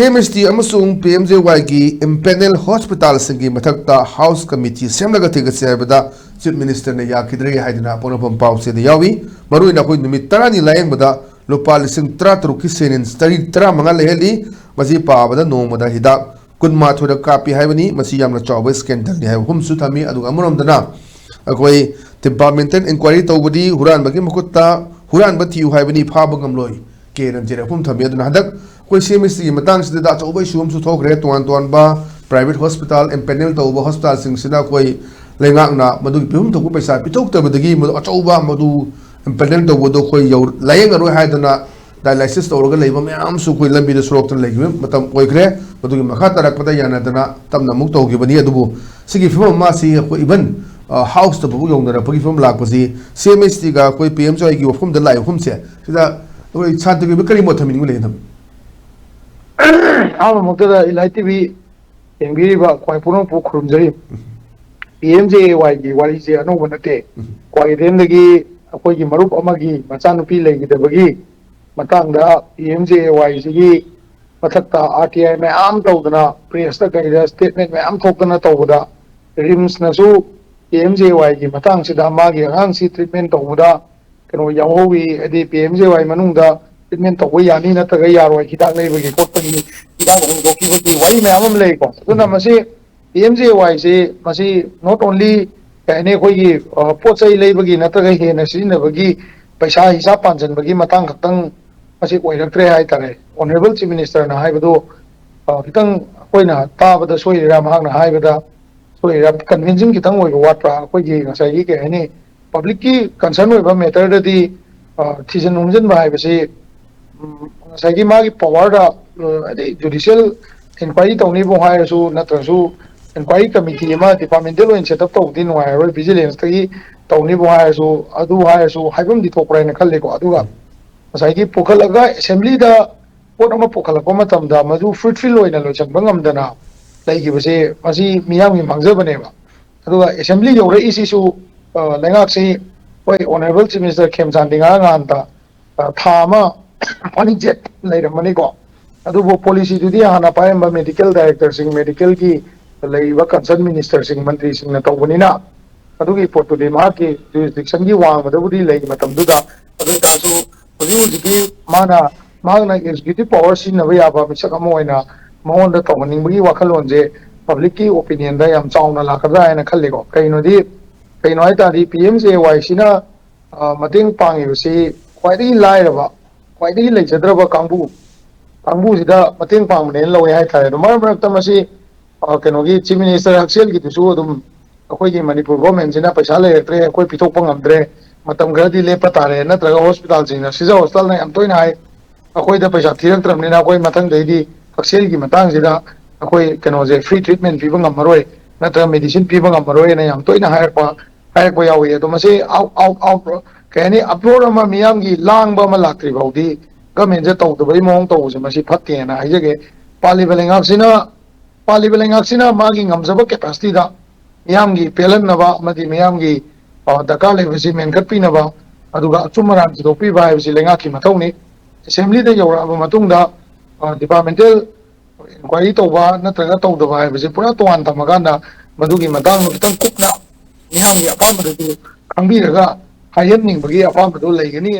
CMST amasung PMJY gi impanel hospital singi mathakta house committee semmaga thigatsi haibada chief minister ne yakhidre haidina ponopam pause de yawi maruina koi numit tarani layeng bada lupa lising tratruk ki senin stari tra manga leheli masi pa bada nomada hida kunma thoda kapi haibani masi yamna chawba scandal ni hai humsu thami adu amuram dana akoi departmental inquiry tawbadi huran bagi mukutta huran bathi haibani phaba ngamloi keran jere hum thami aduna hadak koi CMST ki matang sida da chawba shum su thokre tuan ba private hospital impanel tawba hospital sing sida koi lengak na madu pum thoku paisa pitok tabadagi madu achauba madu impanel tawba do koi yaw layeng aro haidana dialysis tawraga leiba mayam su koi lambi da surok tan legi matam koi kre madu ki makha tarak pata yana dana tamna muk tawgi bani adubu sigi fim ma si ko even house to bu yong na pagi fim lak pasi CMST ga koi PMJY gi ofum da lai ofum se sida koi chant gi kari mo thamin ngule tham Our Motor ELITETV in Viva, Quaipuno Crumsari, PMJY, what is there? No one at day. Quite in the gay, a Kogi Marup Omagi, Matano Pile, the Bagi, Matanga, PMJY, Zigi, Mathakta, RTI, my arm togana, Priesta statement, my arm togana togoda, Rims Nasu, PMJY, Matang Sidamagi, Hansi treatment togoda, Kano Yahovi, the PMJY Manunda. Treatment of Wayani Tagayaro, Hidak Navy, Potani, Hidak, why may am lake? So Namasi, PMJY say, Masi, not only any way, Potsai Labagi, Natagahi, and a Sinabagi, Paisa, Hisapans, and Bagi Matang, Masi, Wayakre Haitare, Honorable Chief Minister and Haibado, Kitang, Hoina, Taba, the Soy Ramhang, Haibada, so convincing Kitang, what Hoyi, Saiki, any publicly concerned with a matter that the Tisan Unjan by say. Sagi magi power da judicial inquiry tawni bo hai su natrasu inquiry committee ma departmental in set up to din wa ro vigilance tagi tawni bo hai su adu hai su haibam di thokra na khalle ko aduga sagi pokhalaga assembly da pot ama pokhala ko matam da madu fruitful oina lo chang bangam dana lai gi base masi miyam gi mangja bane ba aduga assembly yo re isi su lengak si oi honorable chief minister khemchan dinga nganta thama Money jet later Manico. Adubo policy to the Hana Payamba medical director sing medical key, the labor concerned minister sing Mantri sing Natawanina. Adugi put to the market jurisdiction you want, but the Woody Lake Matamduda, Adukasu, Poliuki, Mana, Magna executive power seen away about Misakamoina, Mon the Tomaning Wakalonze, public opinion, they am Sauna Lakada and a Calico. Kaino deep, Kainoita, the PMJY Sina, Mating Pang, you see, quite in lie about. Quite a late Jadraba Kambu. Kambu is the Mating Pam in Low High. The Marmar Tamasi, Kanogi, Chief Minister Axel Gitusudum, Akogi Manipur government in Apasale, Quipitopang Andre, Matamgradi Lepatare, Natra hospitals in a Siza Hostel, and Toin High, Akoi the Pasatiran, Nina, Matan Lady, Axel Gimatangida, Akoi Kanoze, free treatment, people of Maroi, Natra medicine, people of Maroi, and I am Toina High, Tomasi, out. Kani upload Miyangi lang ba malakri baudi government ja tawbai mong taw se masi phatte na haijage palibeling aksina magi ngamjaba capacity da Miyangi pelan na ba madi Miyangi daka le visi menkhat pi na ba aduga chumaran ji dopi ba visi lenga ki mathawni assembly da yora ba matung da departmental inquiry taw ba natraga taw da ba visi pura toan tamaganda madugi matang kitang kupna Miyangi apam da khangbi raga Hayan ning bagi apa betul lagi ni